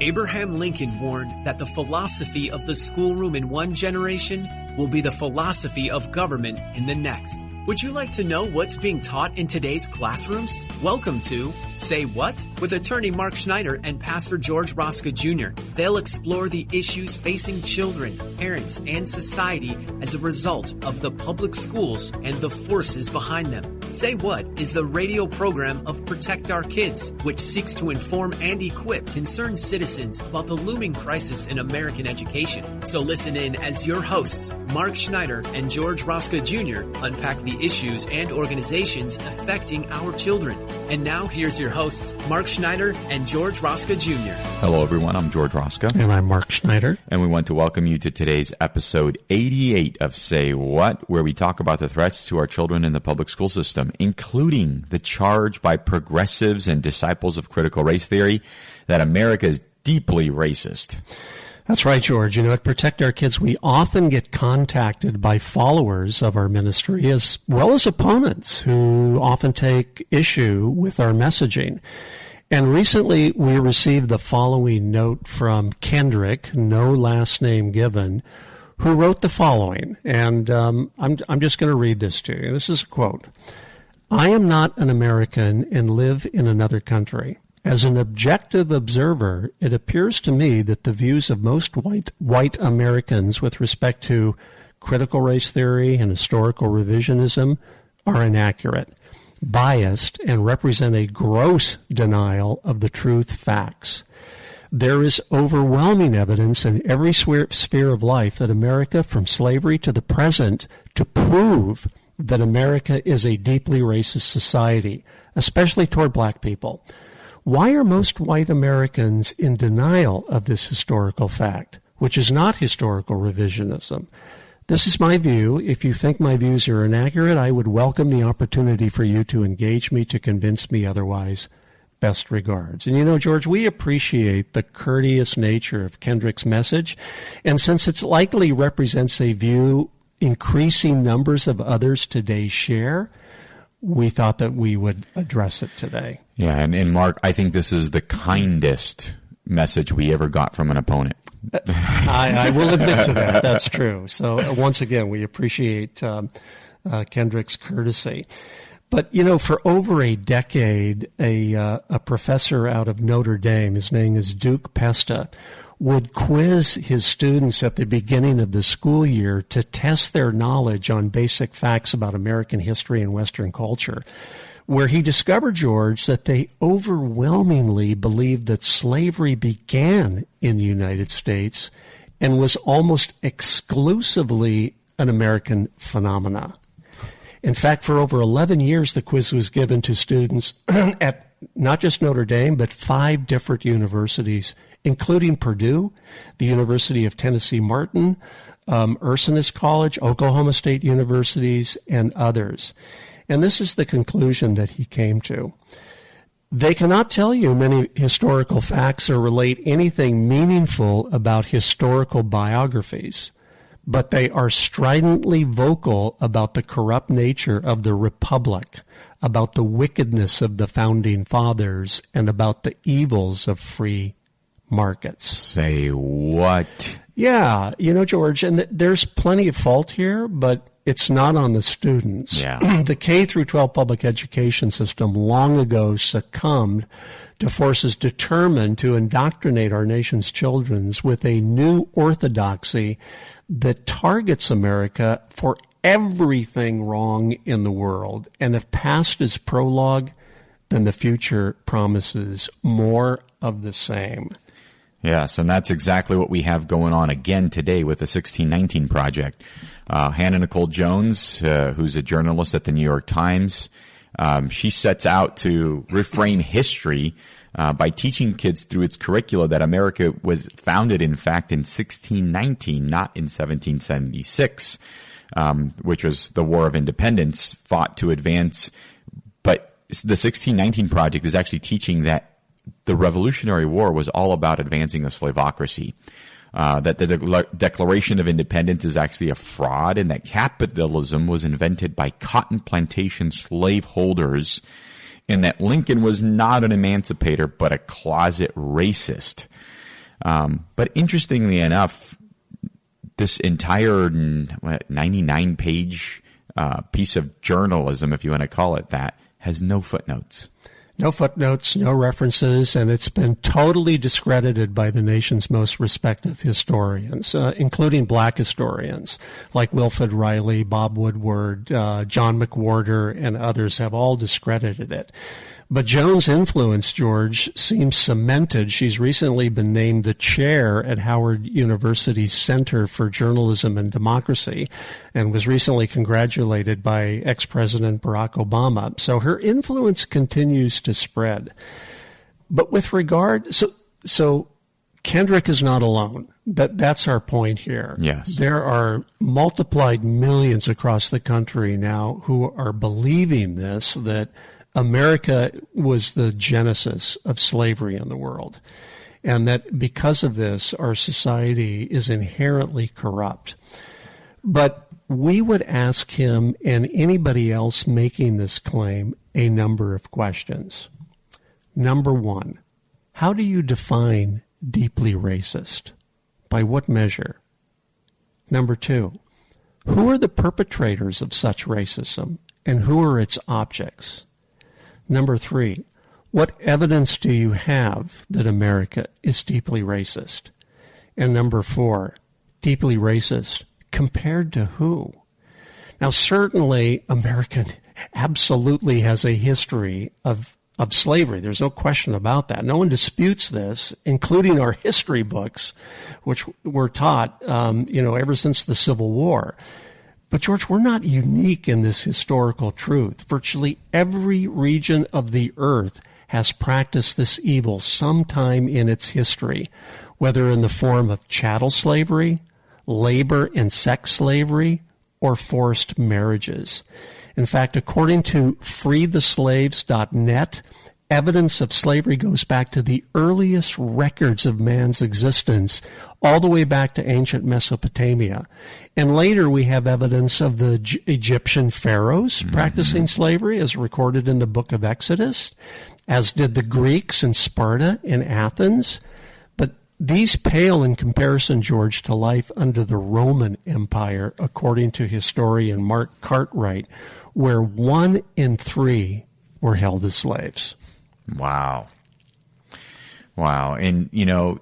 Abraham Lincoln warned that the philosophy of the schoolroom in one generation will be the philosophy of government in the next. Would you like to know what's being taught in today's classrooms? Welcome to Say What? With attorney Mark Schneider and Pastor George Rosca Jr. They'll explore the issues facing children, parents, and society as a result of the public schools and the forces behind them. Say What is the radio program of Protect Our Kids, which seeks to inform and equip concerned citizens about the looming crisis in American education. So listen in as your hosts, Mark Schneider and George Rosca Jr., unpack the issues and organizations affecting our children. And now here's your hosts, Mark Schneider and George Rosca Jr. Hello, everyone. I'm George Rosca. And I'm Mark Schneider. And we want to welcome you to today's episode 88 of Say What, where we talk about the threats to our children in the public school system, including the charge by progressives and disciples of critical race theory that America is deeply racist. That's right, George. At Protect Our Kids, we often get contacted by followers of our ministry as well as opponents who often take issue with our messaging. And recently we received the following note from Kendrick, no last name given, who wrote the following. And I'm just going to read this to you. This is a quote. I am not an American and live in another country. As an objective observer, it appears to me that the views of most white Americans with respect to critical race theory and historical revisionism are inaccurate, biased, and represent a gross denial of the truth facts. There is overwhelming evidence in every sphere of life that America, from slavery to the present, to prove that America is a deeply racist society, especially toward black people. Why are most white Americans in denial of this historical fact, which is not historical revisionism? This is my view. If you think my views are inaccurate, I would welcome the opportunity for you to engage me to convince me otherwise. Best regards. And George, we appreciate the courteous nature of Kendrick's message, and since it likely represents a view increasing numbers of others today share, we thought that we would address it today. Yeah, and Mark, I think this is the kindest message we ever got from an opponent. I will admit to that. That's true. So once again, we appreciate Kendrick's courtesy. But, for over a decade, a professor out of Notre Dame, his name is Duke Pesta, would quiz his students at the beginning of the school year to test their knowledge on basic facts about American history and Western culture, where he discovered, George, that they overwhelmingly believed that slavery began in the United States and was almost exclusively an American phenomena. In fact, for over 11 years, the quiz was given to students at not just Notre Dame, but 5 different universities, including Purdue, the University of Tennessee Martin, Ursinus College, Oklahoma State Universities, and others. And this is the conclusion that he came to. They cannot tell you many historical facts or relate anything meaningful about historical biographies, but they are stridently vocal about the corrupt nature of the Republic, about the wickedness of the Founding Fathers, and about the evils of free markets. Say what? Yeah, George, and there's plenty of fault here, but it's not on the students. Yeah. The K through 12 public education system long ago succumbed to forces determined to indoctrinate our nation's children with a new orthodoxy that targets America for everything wrong in the world. And if past is prologue, then the future promises more of the same. Yes, and that's exactly what we have going on again today with the 1619 Project. Hannah Nicole Jones, who's a journalist at the New York Times, she sets out to reframe history by teaching kids through its curricula that America was founded, in fact, in 1619, not in 1776, which was the War of Independence fought to advance. But the 1619 Project is actually teaching that the Revolutionary War was all about advancing a slavocracy, that the Declaration of Independence is actually a fraud, and that capitalism was invented by cotton plantation slaveholders, and that Lincoln was not an emancipator but a closet racist. But interestingly enough, this entire 99-page piece of journalism, if you want to call it that, has no footnotes. No footnotes, no references, and it's been totally discredited by the nation's most respected historians, including black historians like Wilfred Riley, Bob Woodward, John McWhorter, and others have all discredited it. But Joan's influence, George, seems cemented. She's recently been named the chair at Howard University's Center for Journalism and Democracy and was recently congratulated by ex-President Barack Obama. So her influence continues to spread. But with regard, so Kendrick is not alone. That's our point here. Yes. There are multiplied millions across the country now who are believing this, that America was the genesis of slavery in the world, and that because of this, our society is inherently corrupt. But we would ask him and anybody else making this claim a number of questions. Number one, how do you define deeply racist? By what measure? Number two, who are the perpetrators of such racism, and who are its objects? Number three, what evidence do you have that America is deeply racist? And number four, deeply racist compared to who? Now, certainly America absolutely has a history of slavery. There's no question about that. No one disputes this, including our history books, which were taught, ever since the Civil War. But, George, we're not unique in this historical truth. Virtually every region of the earth has practiced this evil sometime in its history, whether in the form of chattel slavery, labor and sex slavery, or forced marriages. In fact, according to freetheslaves.net, evidence of slavery goes back to the earliest records of man's existence, all the way back to ancient Mesopotamia. And later we have evidence of the Egyptian pharaohs practicing slavery, as recorded in the book of Exodus, as did the Greeks in Sparta and Athens. But these pale in comparison, George, to life under the Roman Empire, according to historian Mark Cartwright, where 1 in 3 were held as slaves. Wow. And,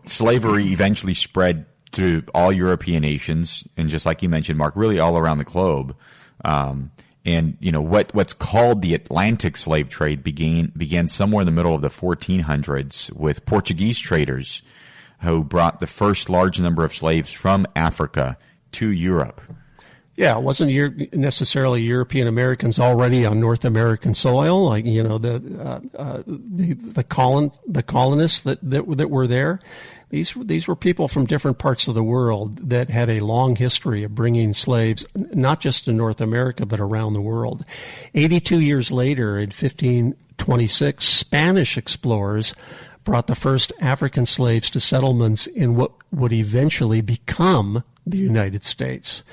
slavery eventually spread to all European nations, and just like you mentioned, Mark, really all around the globe. What's called the Atlantic slave trade began somewhere in the middle of the 1400s with Portuguese traders who brought the first large number of slaves from Africa to Europe. Yeah, it wasn't necessarily European Americans already on North American soil, like the colonists that were there. These were people from different parts of the world that had a long history of bringing slaves, not just to North America but around the world. 82 years later, in 1526, Spanish explorers brought the first African slaves to settlements in what would eventually become the United States.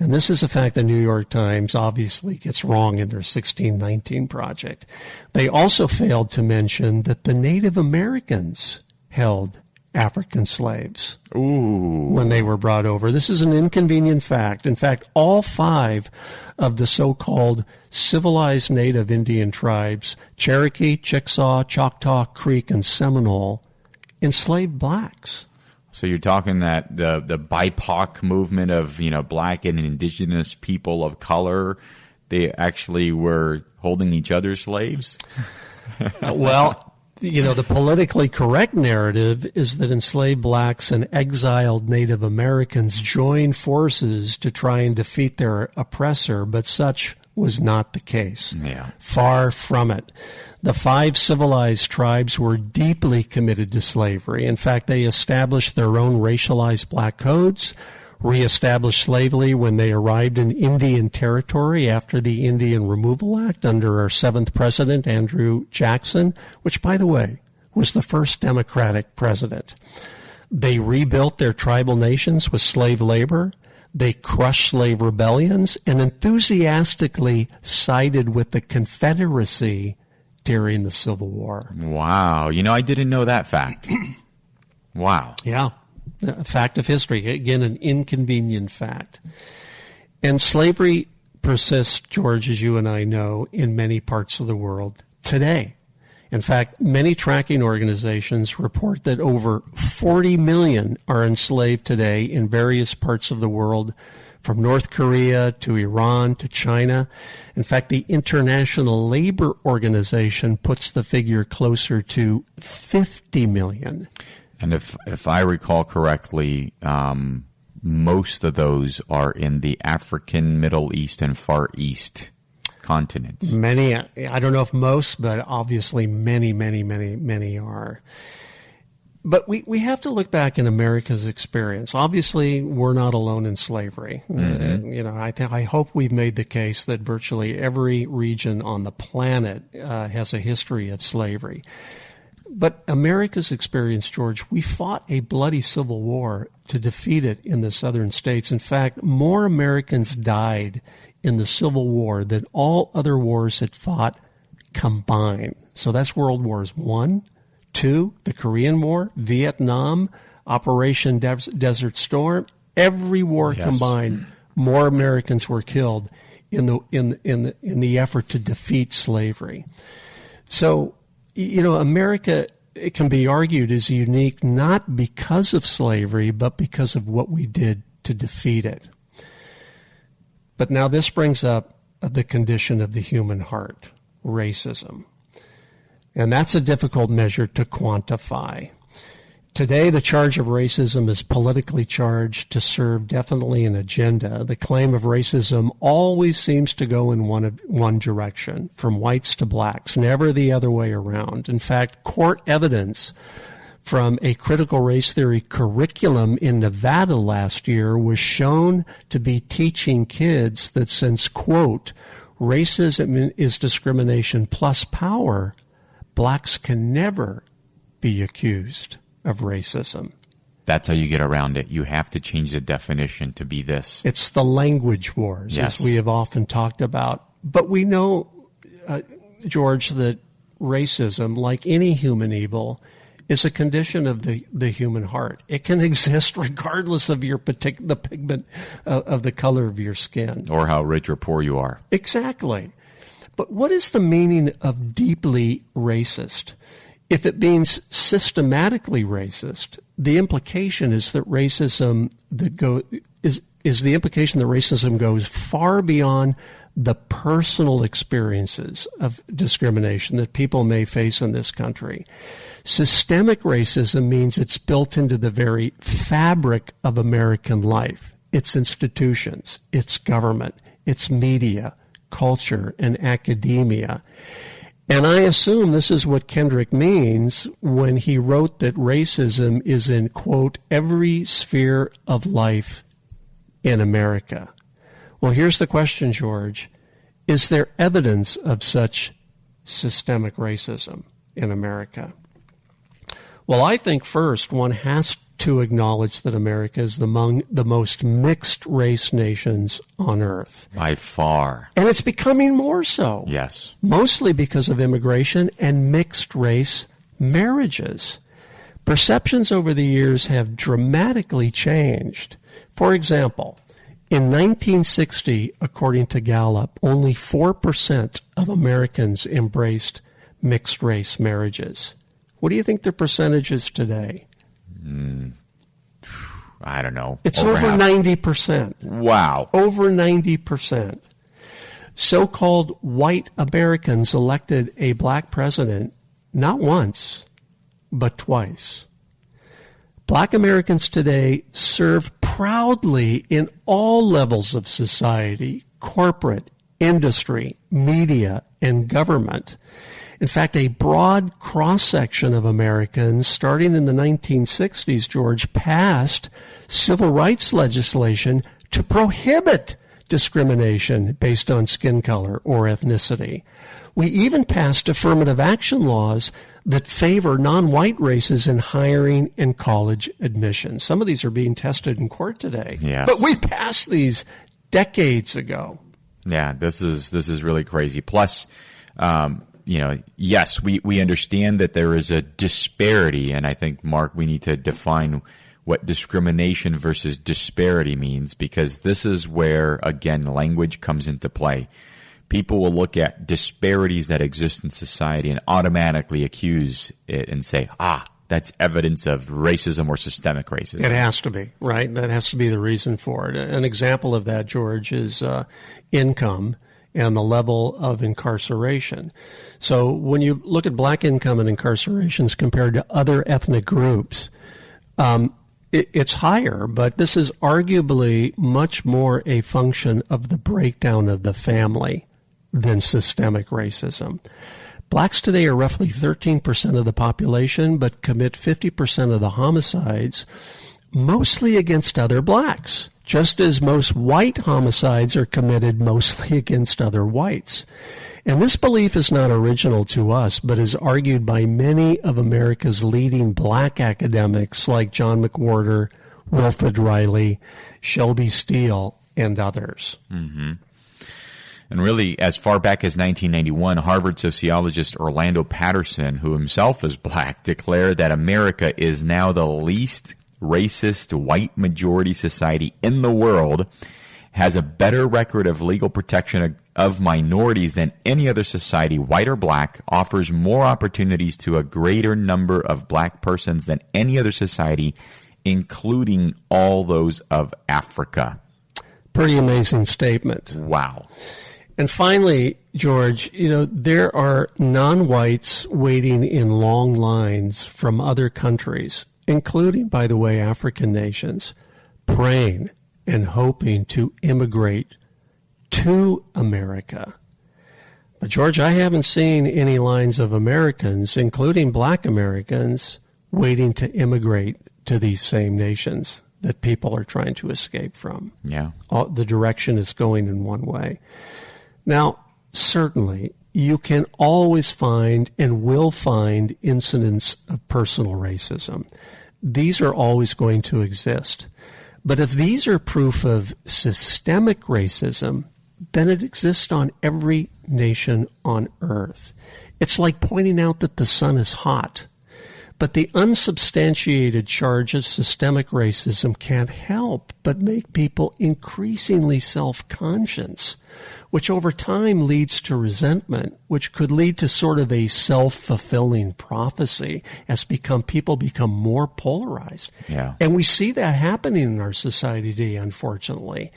And this is a fact the New York Times obviously gets wrong in their 1619 project. They also failed to mention that the Native Americans held African slaves when they were brought over. This is an inconvenient fact. In fact, all 5 of the so-called civilized native Indian tribes, Cherokee, Chickasaw, Choctaw, Creek, and Seminole, enslaved blacks. So you're talking that the BIPOC movement of, black and indigenous people of color, they actually were holding each other slaves? Well, the politically correct narrative is that enslaved blacks and exiled Native Americans joined forces to try and defeat their oppressor, but such was not the case. Yeah. Far from it. The 5 civilized tribes were deeply committed to slavery. In fact, they established their own racialized black codes, reestablished slavery when they arrived in Indian territory after the Indian Removal Act under our 7th president, Andrew Jackson, which, by the way, was the first Democratic president. They rebuilt their tribal nations with slave labor. They crushed slave rebellions and enthusiastically sided with the Confederacy during the Civil War. Wow. I didn't know that fact. Wow. Yeah. A fact of history. Again, an inconvenient fact. And slavery persists, George, as you and I know, in many parts of the world today. In fact, many tracking organizations report that over 40 million are enslaved today in various parts of the world, from North Korea to Iran to China. In fact, the International Labor Organization puts the figure closer to 50 million. And if I recall correctly, most of those are in the African, Middle East, and Far East continents. Many, I don't know if most, but obviously many are. But we have to look back in America's experience. Obviously, we're not alone in slavery. Mm-hmm. I hope we've made the case that virtually every region on the planet has a history of slavery. But America's experience, George, we fought a bloody civil war to defeat it in the southern states. In fact, more Americans died in the Civil War than all other wars had fought combined. So that's World Wars I, II, the Korean War, Vietnam, Operation Desert Storm. Every war combined, more Americans were killed in the effort to defeat slavery. So, America, it can be argued, is unique not because of slavery, but because of what we did to defeat it. But now this brings up the condition of the human heart, racism. And that's a difficult measure to quantify. Today, the charge of racism is politically charged to serve definitely an agenda. The claim of racism always seems to go in one direction, from whites to blacks, never the other way around. In fact, court evidence from a critical race theory curriculum in Nevada last year was shown to be teaching kids that since, quote, racism is discrimination plus power, blacks can never be accused of racism. That's how you get around it. You have to change the definition to be this. It's the language wars, as we have often talked about. But we know, George, that racism, like any human evil, is a condition of the human heart. It can exist regardless of the pigment of the color of your skin. Or how rich or poor you are. Exactly. But what is the meaning of deeply racist? If it means systematically racist, the implication is that racism goes far beyond the personal experiences of discrimination that people may face in this country. Systemic racism means it's built into the very fabric of American life, its institutions, its government, its media, culture, and academia. And I assume this is what Kendrick means when he wrote that racism is in, quote, every sphere of life in America. Well, here's the question, George. Is there evidence of such systemic racism in America? Well, I think first one has to acknowledge that America is among the most mixed race nations on earth. By far. And it's becoming more so. Yes. Mostly because of immigration and mixed race marriages. Perceptions over the years have dramatically changed. For example, in 1960, according to Gallup, only 4% of Americans embraced mixed race marriages. What do you think the percentage is today? I don't know. It's over 90%. Wow. Over 90%. So-called white Americans elected a black president not once, but twice. Black Americans today serve proudly in all levels of society, corporate, industry, media, and government. In fact, a broad cross-section of Americans, starting in the 1960s, George, passed civil rights legislation to prohibit discrimination based on skin color or ethnicity. We even passed affirmative action laws that favor non-white races in hiring and college admissions. Some of these are being tested in court today. Yes. But we passed these decades ago. Yeah, this is really crazy. Plus, yes, we understand that there is a disparity, and I think, Mark, we need to define what discrimination versus disparity means, because this is where, again, language comes into play. People will look at disparities that exist in society and automatically accuse it and say, that's evidence of racism or systemic racism. It has to be, right? That has to be the reason for it. An example of that, George, is income and the level of incarceration. So when you look at black income and incarcerations compared to other ethnic groups, it's higher, but this is arguably much more a function of the breakdown of the family than systemic racism. Blacks today are roughly 13% of the population, but commit 50% of the homicides, mostly against other blacks, just as most white homicides are committed mostly against other whites. And this belief is not original to us, but is argued by many of America's leading black academics like John McWhorter, Wilfred Riley, Shelby Steele, and others. Mm-hmm. And really, as far back as 1991, Harvard sociologist Orlando Patterson, who himself is black, declared that America is now the least racist white majority society in the world, has a better record of legal protection of minorities than any other society, white or black, offers more opportunities to a greater number of black persons than any other society, including all those of Africa. Pretty amazing statement. Wow. And finally, George, there are non-whites waiting in long lines from other countries, including, by the way, African nations, praying and hoping to immigrate to America. But, George, I haven't seen any lines of Americans, including black Americans, waiting to immigrate to these same nations that people are trying to escape from. Yeah. The direction is going in one way. Now, certainly, you can always find and will find incidents of personal racism. These are always going to exist. But if these are proof of systemic racism, then it exists on every nation on earth. It's like pointing out that the sun is hot. But the unsubstantiated charge of systemic racism can't help but make people increasingly self-conscious, which over time leads to resentment, which could lead to sort of a self-fulfilling prophecy as people become more polarized. Yeah. And we see that happening in our society today, unfortunately.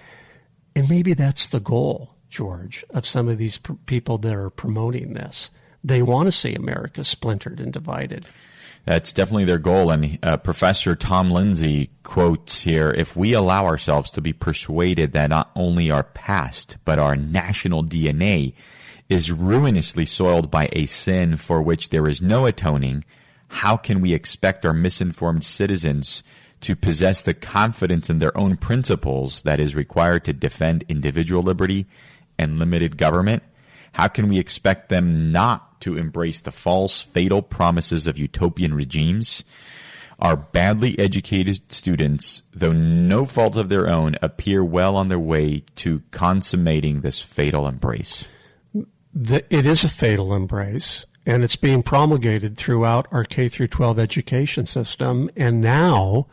And maybe that's the goal, George, of some of these people that are promoting this. They want to see America splintered and divided. That's definitely their goal. And Professor Tom Lindsay quotes here, if we allow ourselves to be persuaded that not only our past, but our national DNA is ruinously soiled by a sin for which there is no atoning, how can we expect our misinformed citizens to possess the confidence in their own principles that is required to defend individual liberty and limited government? How can we expect them not to embrace the false, fatal promises of utopian regimes? Our badly educated students, though no fault of their own, appear well on their way to consummating this fatal embrace. It is a fatal embrace, and it's being promulgated throughout our K-12 education system. And now,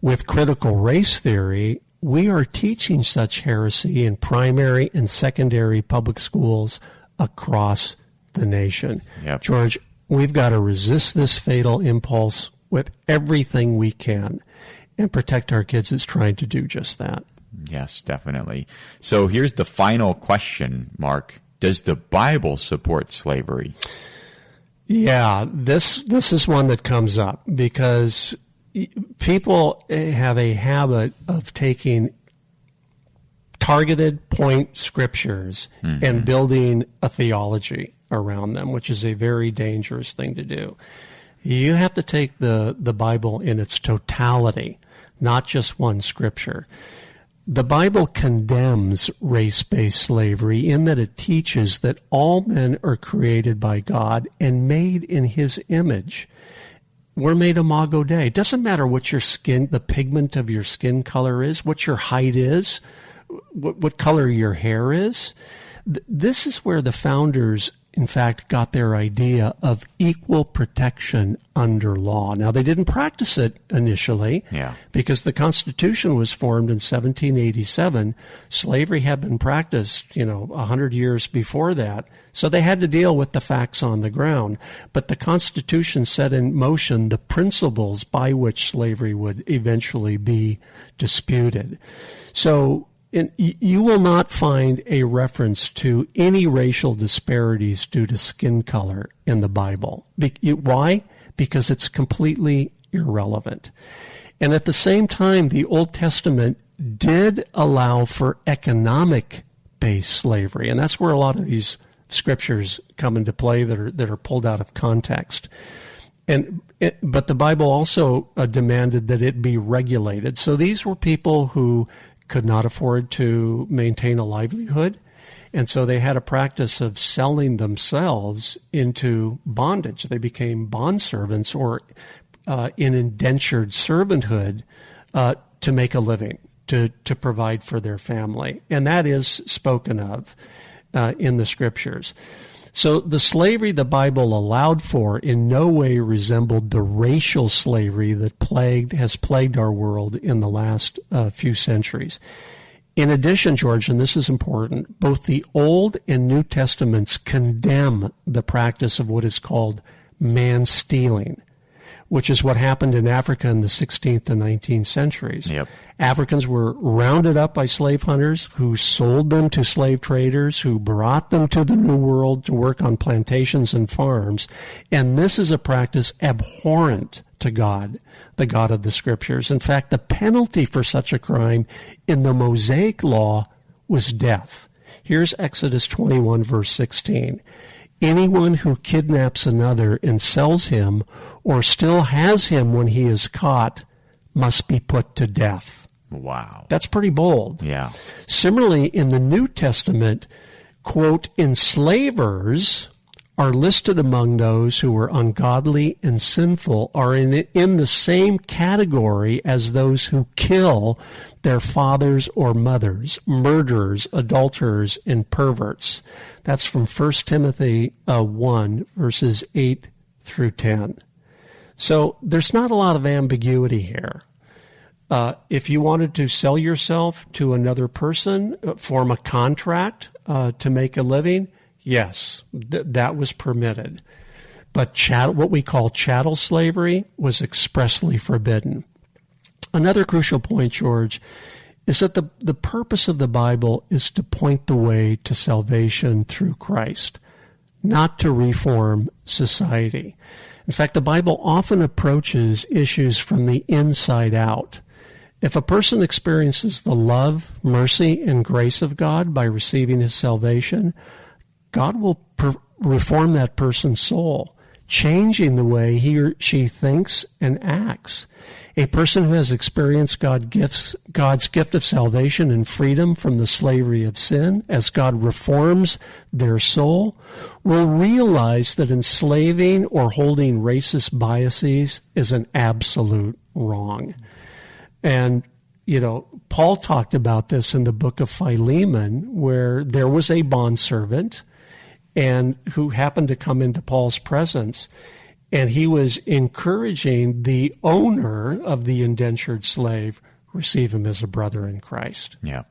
with critical race theory, we are teaching such heresy in primary and secondary public schools across the nation. Yep. George, we've got to resist this fatal impulse with everything we can, and Protect Our Kids is trying to do just that. Yes, definitely. So here's the final question, Mark. Does the Bible support slavery? Yeah, this is one that comes up because people have a habit of taking targeted point scriptures and building a theology around them, which is a very dangerous thing to do. You have to take the Bible in its totality, not just one scripture. The Bible condemns race-based slavery in that it teaches that all men are created by God and made in His image. We're made imago Dei. It doesn't matter what your skin, the pigment of your skin color is, what your height is, what color your hair is. This is where the founders in fact, got their idea of equal protection under law. Now, they didn't practice it initially because the Constitution was formed in 1787. Slavery had been practiced, 100 years before that. So they had to deal with the facts on the ground. But the Constitution set in motion the principles by which slavery would eventually be disputed. So you will not find a reference to any racial disparities due to skin color in the Bible. Why? Because it's completely irrelevant. And at the same time, the Old Testament did allow for economic-based slavery, and that's where a lot of these scriptures come into play that are pulled out of context. But the Bible also demanded that it be regulated. So these were people who could not afford to maintain a livelihood, and so they had a practice of selling themselves into bondage. They became bondservants or in indentured servanthood to make a living, to provide for their family. And that is spoken of in the Scriptures. So the slavery the Bible allowed for in no way resembled the racial slavery that has plagued our world in the last few centuries. In addition, George, and this is important, both the Old and New Testaments condemn the practice of what is called man-stealing, which is what happened in Africa in the 16th and 19th centuries. Yep. Africans were rounded up by slave hunters who sold them to slave traders, who brought them to the New World to work on plantations and farms. And this is a practice abhorrent to God, the God of the Scriptures. In fact, the penalty for such a crime in the Mosaic Law was death. Here's Exodus 21, verse 16. Anyone who kidnaps another and sells him or still has him when he is caught must be put to death. Wow. That's pretty bold. Yeah. Similarly, in the New Testament, quote, enslavers are listed among those who are ungodly and sinful, are in the same category as those who kill their fathers or mothers, murderers, adulterers, and perverts. That's from 1 Timothy 1, verses 8 through 10. So there's not a lot of ambiguity here. If you wanted to sell yourself to another person, form a contract to make a living, yes, that was permitted. But what we call chattel slavery was expressly forbidden. Another crucial point, George, is that the purpose of the Bible is to point the way to salvation through Christ, not to reform society. In fact, the Bible often approaches issues from the inside out. If a person experiences the love, mercy, and grace of God by receiving his salvation, God will reform that person's soul, changing the way he or she thinks and acts. A person who has experienced God's gift of salvation and freedom from the slavery of sin, as God reforms their soul, will realize that enslaving or holding racist biases is an absolute wrong. And, Paul talked about this in the book of Philemon, where there was a bondservant and who happened to come into Paul's presence, and he was encouraging the owner of the indentured slave, receive him as a brother in Christ. Yeah.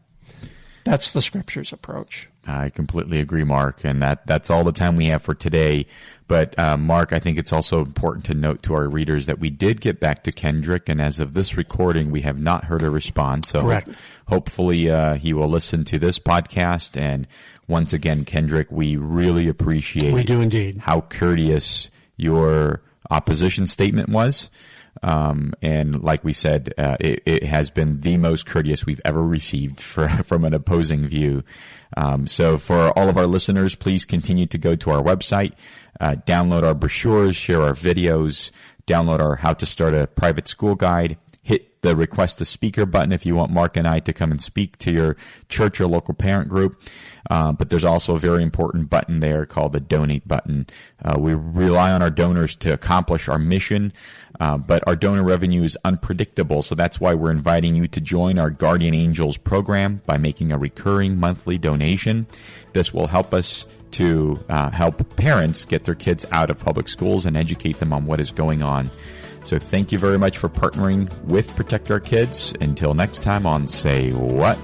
That's the Scripture's approach. I completely agree, Mark, and that's all the time we have for today. But Mark, I think it's also important to note to our readers that we did get back to Kendrick, and as of this recording, we have not heard a response. So correct. Hopefully he will listen to this podcast. And once again, Kendrick, we really appreciate we do indeed. How courteous your opposition statement was. And like we said, it has been the most courteous we've ever received from an opposing view. So for all of our listeners, please continue to go to our website, download our brochures, share our videos, download our How to Start a Private School Guide, hit the request a speaker button if you want Mark and I to come and speak to your church or local parent group. But there's also a very important button there called the donate button. We rely on our donors to accomplish our mission, but our donor revenue is unpredictable. So that's why we're inviting you to join our Guardian Angels program by making a recurring monthly donation. This will help us to help parents get their kids out of public schools and educate them on what is going on. So thank you very much for partnering with Protect Our Kids. Until next time on Say What?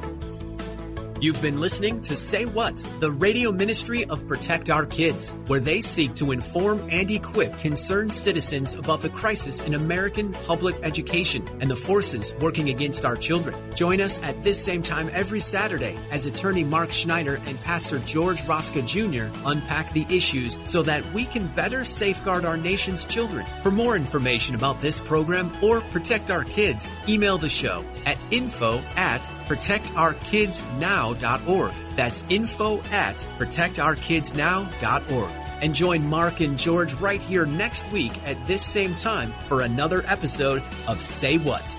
You've been listening to Say What, the radio ministry of Protect Our Kids, where they seek to inform and equip concerned citizens about the crisis in American public education and the forces working against our children. Join us at this same time every Saturday as attorney Mark Schneider and Pastor George Rosca Jr. unpack the issues so that we can better safeguard our nation's children. For more information about this program or Protect Our Kids, email the show at info@protectourkidsnow.org. That's info@protectourkidsnow.org. And join Mark and George right here next week at this same time for another episode of Say What.